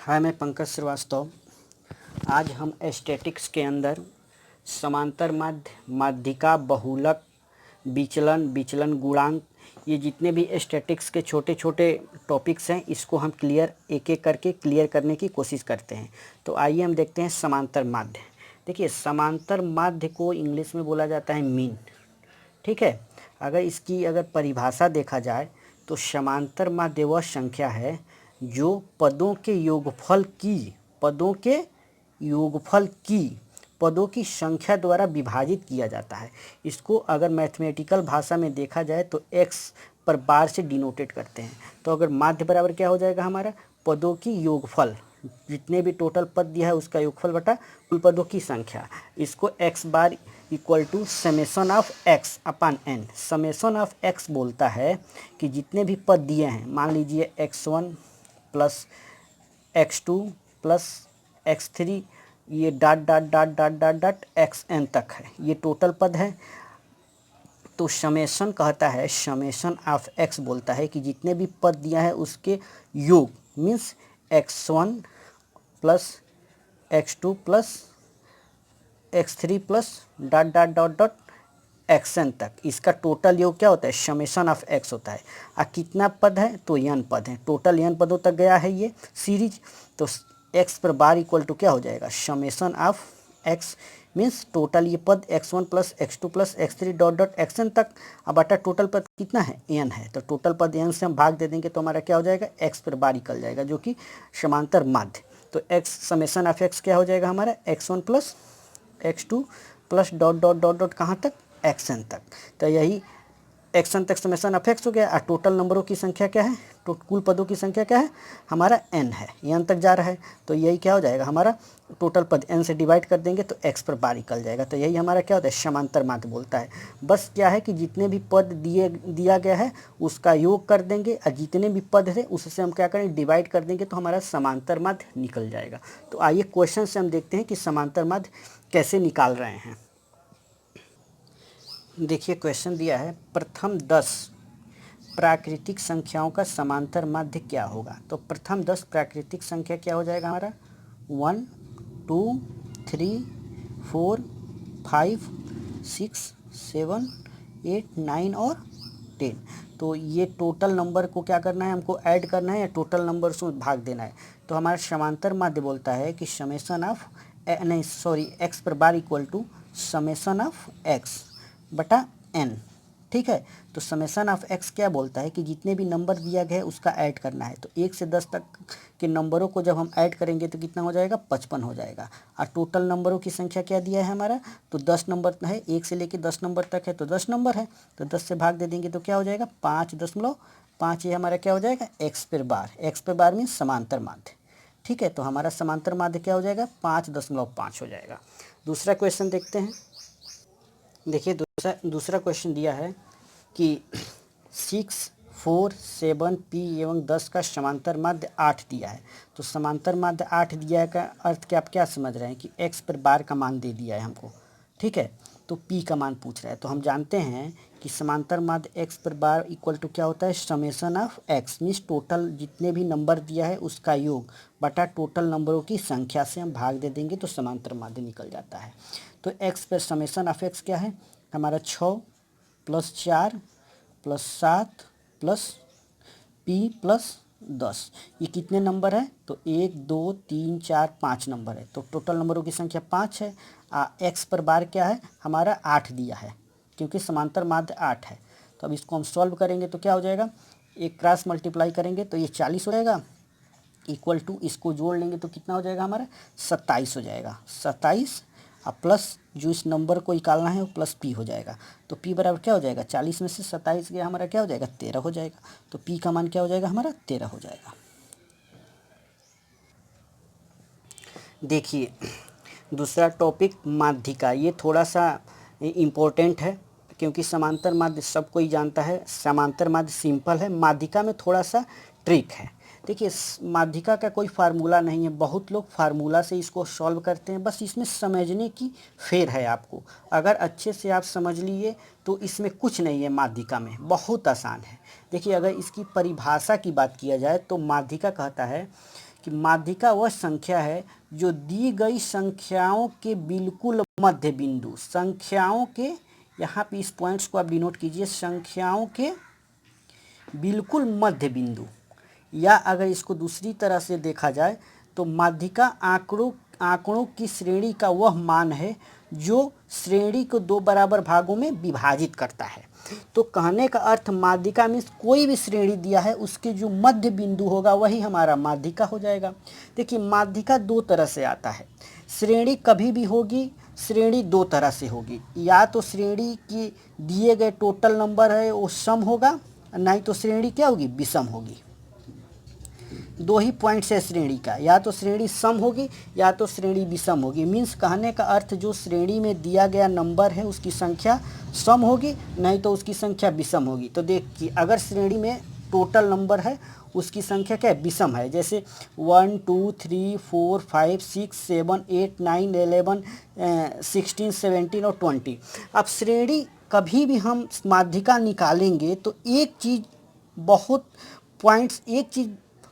हाय, मैं पंकज श्रीवास्तव। आज हम स्टैटिक्स के अंदर समांतर माध्य, माध्यिका, बहुलक, विचलन, विचलन गुणांक, ये जितने भी स्टैटिक्स के छोटे छोटे टॉपिक्स हैं इसको हम एक एक करके क्लियर करने की कोशिश करते हैं। तो आइए हम देखते हैं समांतर माध्य। देखिए, समांतर माध्य को इंग्लिश में बोला जाता है मीन। ठीक है, अगर परिभाषा देखा जाए तो समांतर माध्य वह संख्या है जो पदों के पदों की संख्या द्वारा विभाजित किया जाता है। इसको अगर मैथमेटिकल भाषा में देखा जाए तो x पर बार से डिनोटेड करते हैं। तो अगर माध्य बराबर क्या हो जाएगा हमारा, पदों की योगफल, जितने भी टोटल पद दिया है उसका योगफल बटा कुल पदों की संख्या। इसको x bar equal to summation of x upon n। Summation of x बोलता है कि जितने भी पद दिए हैं, मान लीजिए x1 plus x2 plus x3, ये dot dot dot dot dot dot xn तक है, ये टोटल पद है। तो समेसन कहता है, समेसन ऑफ x बोलता है कि जितने भी पद दिया है उसके योग, means x1 plus x2 plus x3 plus dot dot dot dot xn तक, इसका टोटल योग क्या होता है, समेसन ऑफ x होता है। कितना पद है, तो n पद है, टोटल n पदों तक गया है ये सीरीज। तो x पर बार इक्वल टू क्या हो जाएगा, summation of x, means total ये पद x1 plus x2 plus x3 dot dot xn तक। अब बटा टोटल पद कितना है, n है, तो टोटल पद n से हम भाग दे देंगे तो हमारा क्या हो जाएगा, x पर बार निकल जाएगा, जो कि समांतर माध्य। तो x समेसन ऑफ x क्या हो जाएगा हमारा, x1 plus x2 plus dot dot dot dot कहाँ तक, xn तक। तो यही xn तक समेसन ऑफ x हो गया। और टोटल नंबरों की संख्या क्या है, तो कुल पदों की संख्या क्या है हमारा, n है, n तक जा रहा है। तो यही क्या हो जाएगा हमारा, टोटल पद n से डिवाइड कर देंगे तो x पर बार निकल जाएगा। तो यही हमारा क्या होता है, समांतर माध्य बोलता है। बस क्या है कि जितने भी पद दिया गया है उसका योग कर देंगे, और जितने भी पद है उससे हम क्या करेंगे, डिवाइड कर देंगे, तो हमारा समांतर माध्य निकल जाएगा। तो आइए क्वेश्चन से हम देखते हैं कि समांतर माध्य कैसे निकाल रहे हैं। देखिए, क्वेश्चन दिया है, प्रथम 10 प्राकृतिक संख्याओं का समांतर माध्य क्या होगा। तो प्रथम 10 प्राकृतिक संख्या क्या हो जाएगा हमारा, 1 2 3 4 5 6 7 8 9 और 10। तो ये टोटल नंबर को क्या करना है, हमको ऐड करना है या टोटल नंबर से भाग देना है। तो हमारा समांतर माध्य बोलता है कि समेसन ऑफ x पर bar equal to summation of x बटा n। ठीक है, तो समेसन ऑफ x क्या बोलता है कि जितने भी नंबर दिया गया है उसका ऐड करना है। तो 1 से 10 तक के नंबरों को जब हम ऐड करेंगे तो कितना हो जाएगा, 55 हो जाएगा। और टोटल नंबरों की संख्या क्या दिया है हमारा, तो 10 नंबर है, 1 से लेकर 10 नंबर तक है, तो 10 नंबर है। तो 10 से भाग दे देंगे तो क्या हो जाएगा, 5.5। ये हमारा क्या हो जाएगा, x पर बार मीन्स समांतर माध्य। ठीक है, तो हमारा समांतर माध्य क्या हो जाएगा, 5.5 हो जाएगा। दूसरा क्वेश्चन देखते हैं। देखिए, दूसरा क्वेश्चन दिया है कि 6 4 7 p एवं 10 का समांतर माध्य 8 दिया है। तो समांतर माध्य 8 दिया है का अर्थ क्या, आप क्या समझ रहे हैं कि x पर बार का मान दे दिया है हमको। ठीक है, तो p का मान पूछ रहा है। तो हम जानते हैं कि समांतर माध्य x पर बार इक्वल टू क्या होता है, summation of x, means total जितने भी नंबर दिया है उसका योग बटा टोटल नंबरों की संख्या से हम भाग दे देंगे तो समांतर माध्य निकल जाता है। तो x पर समेसन ऑफ x क्या है हमारा, 6 plus 4 plus 7 plus p plus 10। ये कितने नंबर है, तो 1 2 3 4 5 नंबर है। तो टोटल नंबरों की संख्या 5 है। x पर बार क्या है हमारा, 8 दिया है, क्योंकि समांतर माध्य 8 है। तो अब इसको हम सॉल्व करेंगे तो क्या हो जाएगा, एक क्रॉस मल्टीप्लाई करेंगे तो ये 40 हो जाएगा, इक्वल टू इसको जोड़ लेंगे तो कितना हो जाएगा हमारा, 27 हो जाएगा। 27 और प्लस जो इस नंबर को निकालना है वो प्लस p हो जाएगा। तो p बराबर क्या हो जाएगा, 40 में से 27 गया हमारा क्या हो जाएगा, 13 हो जाएगा। तो p का मान क्या हो जाएगा हमारा, 13 हो जाएगा। देखिए, दूसरा टॉपिक माध्यिका, ये थोड़ा सा इम्पोर्टेंट है क्योंकि समांतर माध्य सब कोई जानता है, समांतर माध्य सिंपल है, माध्यिका में थोड़ा सा ट्रिक है। देखिए, माध्यिका का कोई फार्मूला नहीं है, बहुत लोग फार्मूला से इसको सॉल्व करते हैं, बस इसमें समझने की फेर है आपको। अगर अच्छे से आप समझ लिए तो इसमें कुछ नहीं है, माध्यिका में बहुत आसान है। देखिए, अगर इसकी परिभाषा की बात किया जाए तो माध्यिका कहता है कि माध्यिका वह संख्या है जो दी गई संख्याओं के बिल्कुल मध्य बिंदु, संख्याओं के, यहाँ पे इस पॉइंट्स को आप डिनोट कीजिए, संख्याओं के बिल्कुल मध्य बिंदु, या अगर इसको दूसरी तरह से देखा जाए तो माध्यिका आंकड़ों की श्रेणी का वह मान है जो श्रेणी को दो बराबर भागों में विभाजित करता है। तो कहने का अर्थ माध्यिका में कोई भी श्रेणी दिया है उसके जो मध्य बिंदु होगा वही हमारा माध्यिका हो जाएगा। देखिए माध्यिका दो तरह से आता है, श्रेणी कभी भी होगी, श्रेणी दो तरह से होगी, या तो श्रेणी की दिए गए टोटल नंबर है वो सम होगा, नहीं तो श्रेणी क्या होगी, विषम होगी। दो ही पॉइंट्स है श्रेणी का, या तो श्रेणी सम होगी या तो श्रेणी विषम होगी। मीन्स कहने का अर्थ जो श्रेणी में दिया गया नंबर है उसकी संख्या सम होगी, नहीं तो उसकी संख्या विषम होगी। तो देखिए अगर श्रेणी में टोटल नंबर है उसकी संख्या क्या है, विषम है, जैसे 1 2 3 4 5 6 7 8 9 11 16 17 और 20। अब श्रेणी कभी भी हम माध्यिका निकालेंगे तो एक चीज़, बहुत पॉइंट्स, एक चीज़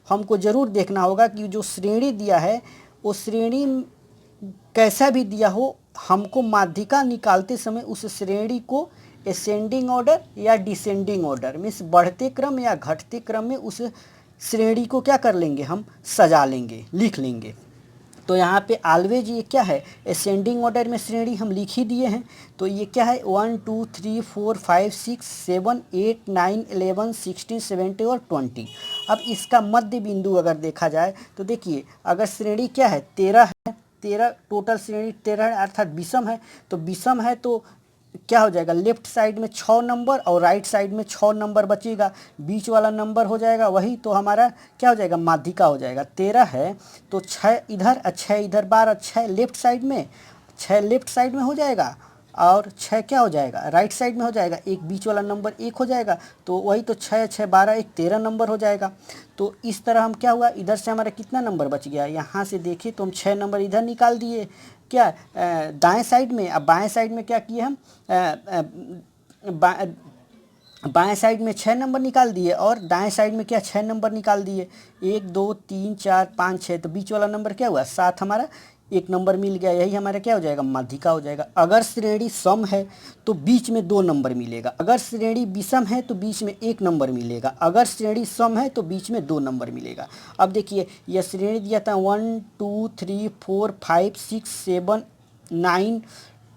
हमको ज़रूर देखना होगा कि जो श्रेणी दिया है वो श्रेणी कैसा भी दिया हो, हमको माध्यिका निकालते समय उस श्रेणी को असेंडिंग ऑर्डर या डिसेंडिंग ऑर्डर, मीन्स बढ़ते क्रम या घटते क्रम में उस श्रेणी को क्या कर लेंगे, हम सजा लेंगे, लिख लेंगे। तो यहाँ पे ऑलवेज ये क्या है, असेंडिंग ऑर्डर में श्रेणी हम लिख ही दिए हैं। तो ये क्या है 1 2 3 4 5 6 7 8 9 11 16 17 और 20। अब इसका मध्य बिंदु अगर देखा जाए तो देखिए अगर श्रेणी क्या है 13 है, 13 टोटल श्रेणी 13 है अर्थात विषम है, तो विषम है तो क्या हो जाएगा, लेफ्ट साइड में 6 नंबर और राइट साइड में 6 नंबर बचेगा, बीच वाला नंबर हो जाएगा वही, तो हमारा क्या हो जाएगा, माध्यिका हो जाएगा। 13 है तो 6 इधर 6 इधर 12, 6 लेफ्ट साइड में, 6 लेफ्ट साइड में हो जाएगा और 6 क्या हो जाएगा, राइट साइड में हो जाएगा, एक बीच वाला नंबर 1 हो जाएगा, तो वही तो 6 6 12 एक 13 नंबर हो जाएगा। तो इस तरह हम क्या हुआ, इधर से हमारा कितना नंबर बच गया, यहाँ से देखिए तो हम 6 नंबर इधर निकाल दिए क्या दाएं साइड में। अब बाएं साइड में क्या किए हम, बाएं साइड में 6 नंबर निकाल दिए और दाएं साइड में क्या 6 नंबर निकाल दिए, 1 2 3 4 5 6, तो बीच वाला नंबर क्या हुआ 7, हमारा एक नंबर मिल गया, यही हमारा क्या हो जाएगा, माध्यिका हो जाएगा। अगर श्रेणी सम है तो बीच में 2 नंबर मिलेगा, अगर श्रेणी विषम है तो बीच में 1 नंबर मिलेगा, अगर श्रेणी सम है तो बीच में 2 नंबर मिलेगा। अब देखिए यह श्रेणी दिया था 1 2 3 4 5 6 7 9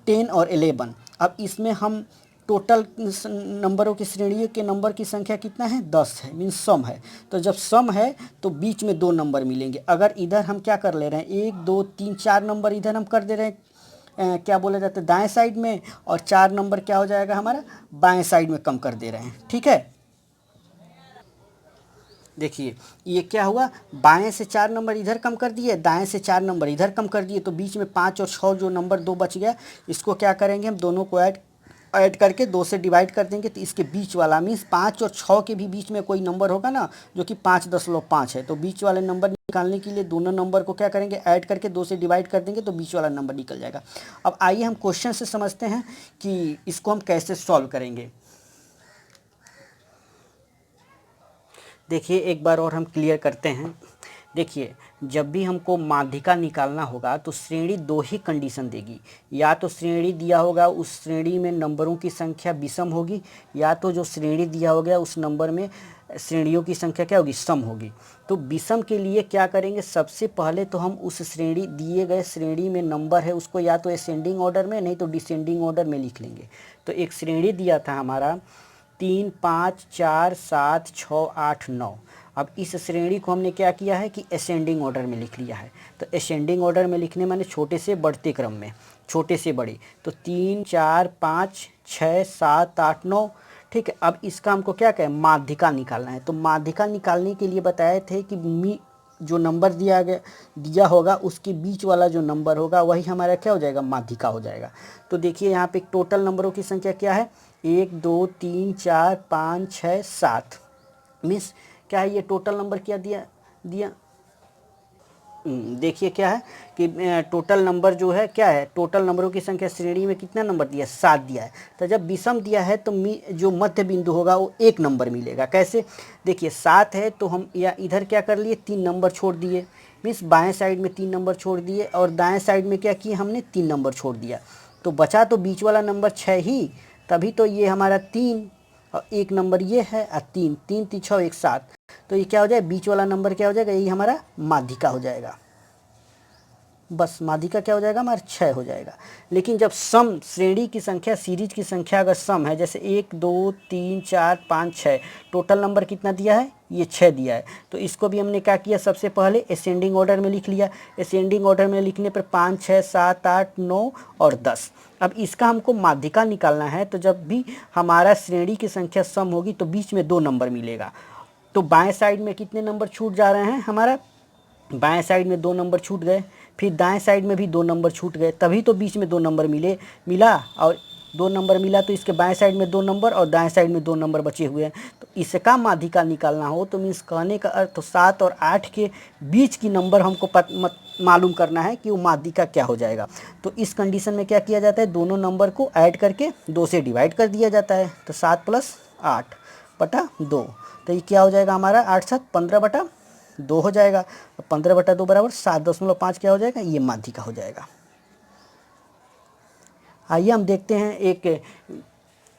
10 और 11। अब इसमें हम टोटल नंबरों की श्रेणियों के नंबर की संख्या कितना है, 10 है, मीन्स सम है। तो जब सम है तो बीच में 2 नंबर मिलेंगे। अगर इधर हम क्या कर ले रहे हैं, 1 2 3 4 नंबर इधर हम कर दे रहे हैं, क्या बोला जाता है, दाएं साइड में, और 4 नंबर क्या हो जाएगा हमारा, बाएं साइड में कम कर दे रहे हैं। ठीक है, देखिए ये क्या हुआ, बाएं से 4 नंबर इधर कम कर दिए, दाएं से 4 नंबर इधर कम कर दिए, तो बीच में 5 और 6 जो नंबर 2 बच गया, इसको क्या करेंगे हम, दोनों को ऐड करके 2 से डिवाइड कर देंगे। तो इसके बीच वाला मीन्स 5 और 6 के भी बीच में कोई नंबर होगा ना जो कि 5.5 है, तो बीच वाले नंबर निकालने के लिए दोनों नंबर को क्या करेंगे, ऐड करके 2 से डिवाइड कर देंगे तो बीच वाला नंबर निकल जाएगा। अब आइए हम क्वेश्चन से समझते हैं कि इसको हम कैसे सॉल्व करेंगे। देखिए एक बार और हम क्लियर करते हैं। देखिए जब भी हमको माध्यिका निकालना होगा तो श्रेणी 2 ही कंडीशन देगी, या तो श्रेणी दिया होगा उस श्रेणी में नंबरों की संख्या विषम होगी, या तो जो श्रेणी दिया होगा उस नंबर में श्रेणियों की संख्या क्या होगी, सम होगी। तो विषम के लिए क्या करेंगे, सबसे पहले तो हम उस श्रेणी दिए गए श्रेणी में नंबर है उसको या तो असेंडिंग ऑर्डर में नहीं तो डिसेंडिंग ऑर्डर में लिख लेंगे। तो एक श्रेणी दिया था हमारा 3 5 4 7 6 8 9। अब इस श्रेणी को हमने क्या किया है कि असेंडिंग ऑर्डर में लिख लिया है। तो असेंडिंग ऑर्डर में लिखने माने छोटे से बढ़ते क्रम में, छोटे से बड़े, तो 3 4 5 6 7 8 9। ठीक है, अब इसका हमको क्या कहें, माध्यिका निकालना है। तो माध्यिका निकालने के लिए बताए थे कि जो नंबर दिया होगा उसके बीच वाला जो नंबर होगा वही हमारा क्या हो जाएगा, माध्यिका हो जाएगा। तो देखिए यहाँ पे टोटल नंबरों की संख्या क्या है, 1 2 3 4 5 6 7। मीन्स क्या है, ये टोटल नंबर क्या दिया, देखिए क्या है कि टोटल नंबर जो है क्या है, टोटल नंबरों की संख्या श्रेणी में कितना नंबर दिया है, 7 दिया है। तो जब विषम दिया है तो जो मध्य बिंदु होगा वो 1 नंबर मिलेगा। कैसे, देखिए 7 है तो हम या इधर क्या कर लिए, 3 नंबर छोड़ दिए, मीन्स बाएं साइड में 3 नंबर छोड़ दिए और दाएं साइड में क्या किए हमने, 3 नंबर छोड़ दिया। तो बचा तो बीच वाला नंबर 6 ही, तभी तो ये हमारा 3 और 1 नंबर ये है और 3 3 3 6 1 7। तो ये क्या हो जाए, बीच वाला नंबर क्या हो जाएगा, यही हमारा माध्यिका हो जाएगा। बस माध्यिका क्या हो जाएगा, हमारा 6 हो जाएगा। लेकिन जब सम श्रेणी की संख्या सीरीज की संख्या अगर सम है, जैसे 1 2 3 4 5 6, टोटल नंबर कितना दिया है, ये 6 दिया है। तो इसको भी हमने क्या किया, सबसे पहले असेंडिंग ऑर्डर में लिख लिया। असेंडिंग ऑर्डर में लिखने पर 5 6 7 8 9 और 10। अब इसका हमको माध्यिका निकालना है। तो जब भी हमारा श्रेणी की संख्या सम होगी तो बीच में 2 नंबर मिलेगा। तो बाएं साइड में कितने नंबर छूट जा रहे हैं, हमारा बाएं साइड में 2 नंबर छूट गए, फिर दाएं साइड में भी 2 नंबर छूट गए, तभी तो बीच में 2 नंबर मिला। और 2 नंबर मिला तो इसके बाएं साइड में 2 नंबर और दाएं साइड में 2 नंबर बचे हुए हैं। तो इसका माध्यिका निकालना हो तो मीन्स कहने का अर्थ तो 7 और 8 के बीच की नंबर हमको मालूम करना है कि वो माध्यिका क्या हो जाएगा। तो इस कंडीशन में क्या किया जाता है, दोनों नंबर को ऐड करके 2 से डिवाइड कर दिया जाता है। तो 7 + 8 बटा 2, तो ये क्या हो जाएगा हमारा, 8 7 15 बटा 2 हो जाएगा। 15 बटा 2 बराबर 7.5 क्या हो जाएगा, ये माध्यिका हो जाएगा। आइए हम देखते हैं, एक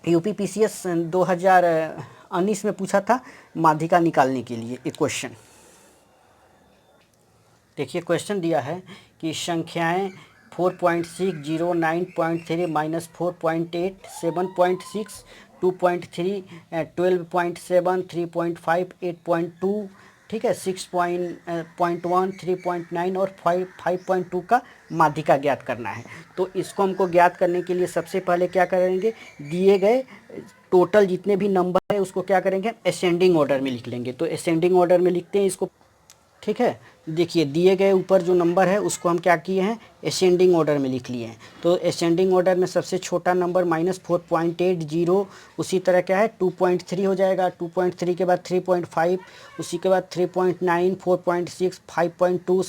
यूपीपीसीएस 2019 में पूछा था माध्यिका निकालने के लिए एक क्वेश्चन। देखिए क्वेश्चन दिया है कि संख्याएं 4.6, 9.3, -4.8, 7.6, 2.3, 12.7, 3.5, 8.2, ठीक है, 6.1, 3.9 और 5.2 का माध्यिका ज्ञात करना है। तो इसको हमको ज्ञात करने के लिए सबसे पहले क्या करेंगे, दिए गए टोटल जितने भी नंबर है उसको क्या करेंगे, असेंडिंग ऑर्डर में लिख लेंगे। तो असेंडिंग ऑर्डर में लिखते हैं इसको, ठीक है। देखिए दिए गए ऊपर जो नंबर है उसको हम क्या किए हैं, असेंडिंग ऑर्डर में लिख लिए हैं। तो असेंडिंग ऑर्डर में सबसे छोटा नंबर -4.80, उसी तरह क्या है 2.3 हो जाएगा, 2.3 के बाद 3.5, उसी के बाद 3.9, 4.6, 5.2,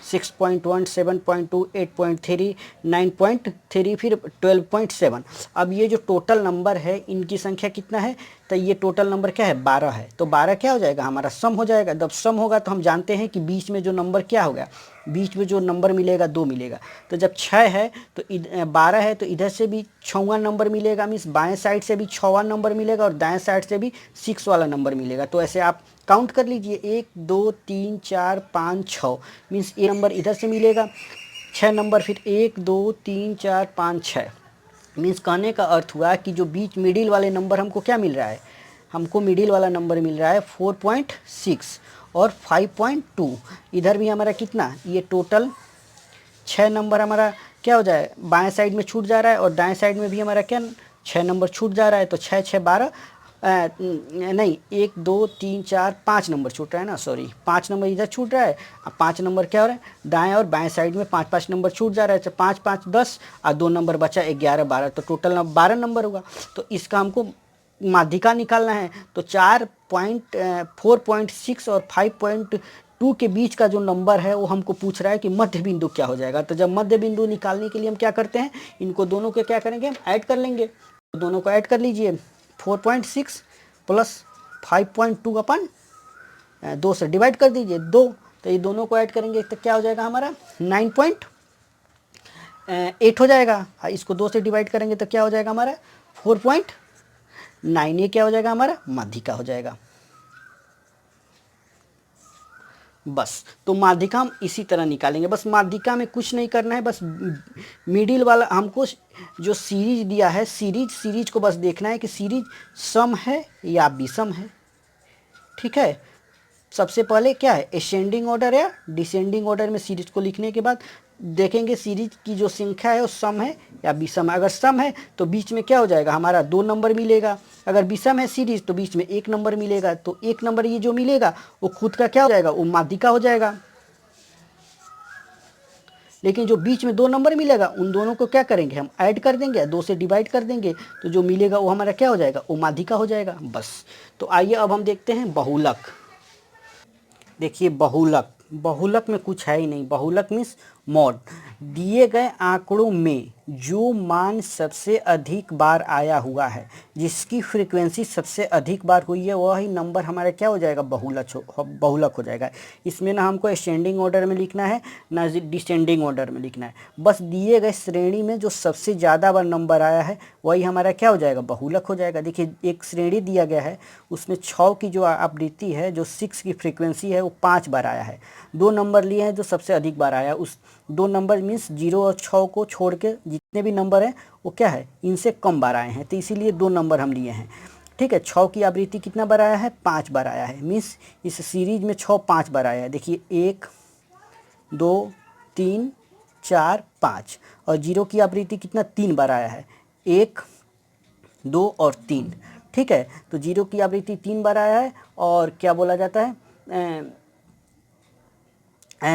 6.1, 7.2, 8.3, 9.3, फिर 12.7। अब ये जो टोटल नंबर है इनकी संख्या कितना है, तो ये टोटल नंबर क्या है, 12 है। तो 12 क्या हो जाएगा, हमारा सम हो जाएगा। जब सम होगा तो हम जानते हैं कि बीच में जो नंबर क्या होगा, बीच में जो नंबर मिलेगा 2 मिलेगा। तो जब 6 है तो 12 है तो इधर से भी 6वां नंबर मिलेगा, मीन्स बाएं साइड से भी 6वां नंबर मिलेगा और दाएं साइड से भी 6 वाला नंबर मिलेगा। तो ऐसे आप काउंट कर लीजिए, 1 2 3 4 5 6, मीन्स ये नंबर इधर से मिलेगा 6 नंबर, फिर 1 2 3 4 5 6। मीन्स कहने का अर्थ हुआ कि जो बीच मिडिल वाले नंबर हमको क्या मिल रहा है, हमको मिडिल वाला नंबर मिल रहा है 4.6 और 5.2। इधर भी हमारा कितना, ये टोटल 6 नंबर हमारा क्या हो जाए, बाएं साइड में छूट जा रहा है और दाएं साइड में भी हमारा क्या 6 नंबर छूट जा रहा है। तो 6 6 12, नहीं 1 2 3 4 5 नंबर छूट रहा है ना, सॉरी 5 नंबर इधर छूट रहा है। अब 5 नंबर क्या हो रहा है, दाएं और बाएं साइड में 5 5 नंबर छूट जा रहा है। तो 5 5 10 और 2 नंबर बचा 11 12, तो टोटल 12 नंबर होगा। तो इसका हमको माध्यिका निकालना है। तो 4.6 और 5.2 के बीच का जो नंबर है वो हमको पूछ रहा है कि मध्य बिंदु क्या हो जाएगा। तो जब मध्य बिंदु निकालने के लिए हम क्या करते हैं, इनको दोनों के क्या करेंगे, हम ऐड कर लेंगे। तो दोनों को ऐड कर लीजिए, 4.6 + 5.2 अपन 2 से डिवाइड कर दीजिए 2। तो ये दोनों को ऐड करेंगे तो क्या हो जाएगा हमारा 9.8 हो जाएगा। इसको 2 से डिवाइड करेंगे तो क्या हो जाएगा हमारा 4.9। ये क्या हो जाएगा हमारा माध्यिका हो जाएगा। बस तो माध्यिका हम इसी तरह निकालेंगे। बस माध्यिका में कुछ नहीं करना है, बस मिडिल वाला हमको जो सीरीज दिया है, सीरीज को बस देखना है कि सीरीज सम है या विषम है, ठीक है। सबसे पहले क्या है, असेंडिंग ऑर्डर या डिसेंडिंग ऑर्डर में सीरीज को लिखने के बाद देखेंगे सीरीज की जो संख्या है वो सम है या विषम है। अगर सम है तो बीच में क्या हो जाएगा हमारा 2 नंबर मिलेगा। अगर विषम है सीरीज तो बीच में 1 नंबर मिलेगा। तो 1 नंबर ये जो मिलेगा वो खुद का क्या हो जाएगा, वो माध्यिका हो जाएगा। लेकिन जो बीच में 2 नंबर मिलेगा उन दोनों को क्या करेंगे, हम ऐड कर देंगे, 2 से डिवाइड कर देंगे, तो जो मिलेगा वो हमारा क्या हो जाएगा, वो माध्यिका हो जाएगा। बस तो आइए अब हम देखते हैं बहुलक। देखिए बहुलक बहुलक में कुछ है ही नहीं। बहुलक मीन्स मॉड। दिए गए आंकड़ों में जो मान सबसे अधिक बार आया हुआ है, जिसकी फ्रीक्वेंसी सबसे अधिक बार हुई है, वही नंबर हमारा क्या हो जाएगा, बहुलक हो जाएगा। इसमें ना हमको असेंडिंग ऑर्डर में लिखना है ना डिसेंडिंग ऑर्डर में लिखना है, बस दिए गए श्रेणी में जो सबसे ज़्यादा बार नंबर आया है वही हमारा क्या हो जाएगा, बहुलक हो जाएगा। देखिए एक श्रेणी दिया गया है, उसमें 6 की जो आवृत्ति है, जो 6 की फ्रीक्वेंसी है, वो 5 बार आया है। 2 नंबर लिए हैं जो सबसे अधिक बार आया, उस 2 नंबर मीन्स 0 और 6 को छोड़ के जितने भी नंबर हैं वो क्या है, इनसे कम बार आए हैं, तो इसीलिए 2 नंबर हम लिए हैं। ठीक है, 6 की आवृत्ति कितना बार आया है, 5 बार आया है, मीन्स इस सीरीज में 6 5 बार आया है। देखिए 1 2 3 4 5, और 0 की आवृत्ति कितना 3 बार आया है, 1 2 और 3। ठीक है, तो 0 की आवृत्ति 3 बार आया है, और क्या बोला जाता है,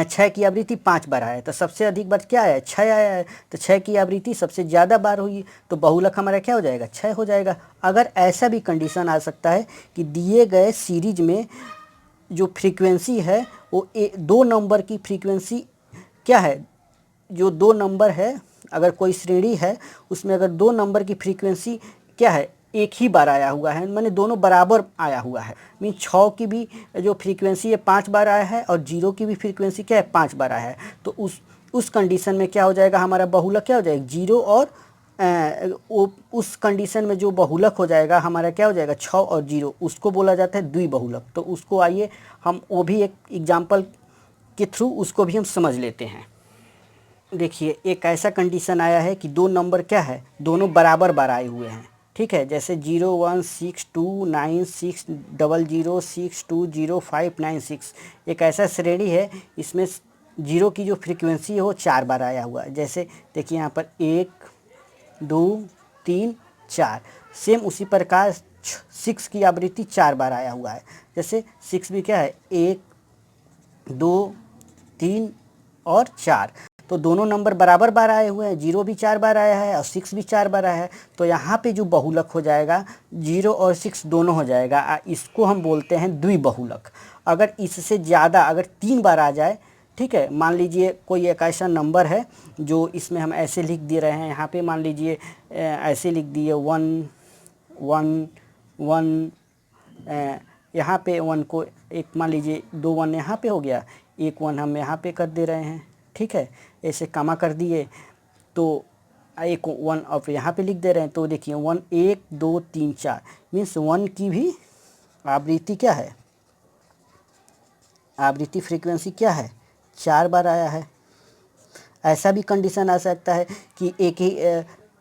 6 की आवृत्ति 5 बार आया है, तो सबसे अधिक बार क्या आया है, 6 आया है, तो 6 की आवृत्ति सबसे ज़्यादा बार हुई, तो बहुलक हमारा क्या हो जाएगा, 6 हो जाएगा। अगर ऐसा भी कंडीशन आ सकता है कि दिए गए सीरीज में जो फ्रीक्वेंसी है वो 2 नंबर की फ्रीक्वेंसी क्या है, जो 2 नंबर है, अगर कोई श्रेणी है उसमें अगर 2 नंबर की फ्रीक्वेंसी क्या है, एक ही बार आया हुआ है, माने दोनों बराबर आया हुआ है, मीन 6 की भी जो फ्रीक्वेंसी है 5 बार आया है, और 0 की भी फ्रीक्वेंसी क्या है, 5 बार आया है, तो उस कंडीशन में क्या हो जाएगा, हमारा बहुलक क्या हो जाएगा, 0 और उस कंडीशन में जो बहुलक हो जाएगा हमारा क्या हो जाएगा, 6 और 0, उसको बोला जाता है द्विबहुलक। तो उसको आइए हम वो भी एक एग्जाम्पल के थ्रू उसको भी हम समझ लेते हैं। देखिए एक ऐसा कंडीशन आया है कि 2 नंबर क्या है, दोनों बराबर बार आए हुए हैं। ठीक है, जैसे 0162962006205596, एक ऐसा श्रेणी है, इसमें 0 की जो फ्रीक्वेंसी है वो 4 बार आया हुआ है। जैसे देखिए यहाँ पर 1 2 3 4, सेम उसी प्रकार 6 की आवृत्ति 4 बार आया हुआ है। जैसे 6 भी क्या है, 1 2 3 और 4, तो दोनों नंबर बराबर बार आए हुए हैं, 0 भी 4 बार आया है और 6 भी 4 बार आया है, तो यहाँ पे जो बहुलक हो जाएगा 0 और 6 दोनों हो जाएगा, इसको हम बोलते हैं द्विबहुलक। अगर इससे ज़्यादा अगर 3 बार आ जाए, ठीक है, मान लीजिए कोई एक ऐसा नंबर है जो इसमें हम ऐसे लिख दे रहे हैं, यहाँ पे मान लीजिए ऐसे लिख दिए 1 1 1, यहाँ पे 1 को एक मान लीजिए 2 1 यहाँ पे हो गया, 1 1 हम यहाँ पे कर दे रहे हैं। ठीक है, ऐसे कमा कर दिए तो एक 1 अब यहाँ पे लिख दे रहे हैं, तो देखिए 1 1 2 3 4 मीन्स 1 की भी आवृत्ति क्या है, आवृत्ति फ्रीक्वेंसी क्या है, 4 बार आया है। ऐसा भी कंडीशन आ सकता है कि एक ही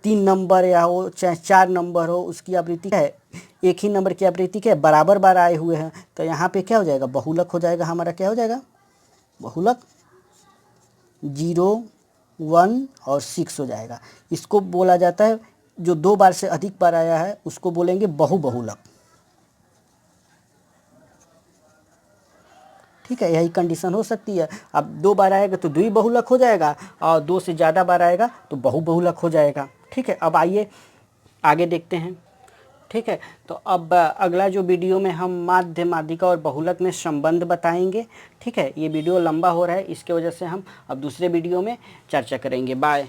3 नंबर या हो चाहे 4 नंबर हो, उसकी आवृत्ति क्या है, एक ही नंबर की आवृत्ति क्या है, बराबर बार आए हुए हैं, तो यहाँ पे क्या हो जाएगा, बहुलक हो जाएगा हमारा, क्या हो जाएगा, बहुलक 0 1 और 6 हो जाएगा। इसको बोला जाता है, जो 2 बार से अधिक बार आया है उसको बोलेंगे बहुबहुलक। ठीक है, यही कंडीशन हो सकती है। अब 2 बार आएगा तो द्विबहुलक हो जाएगा, और 2 से ज़्यादा बार आएगा तो बहुबहुलक हो जाएगा। ठीक है, अब आइए आगे देखते हैं। ठीक है, तो अब अगला जो वीडियो में हम माध्य, माध्यिका और बहुलक में संबंध बताएंगे। ठीक है, ये वीडियो लंबा हो रहा है, इसके वजह से हम अब दूसरे वीडियो में चर्चा करेंगे। बाय।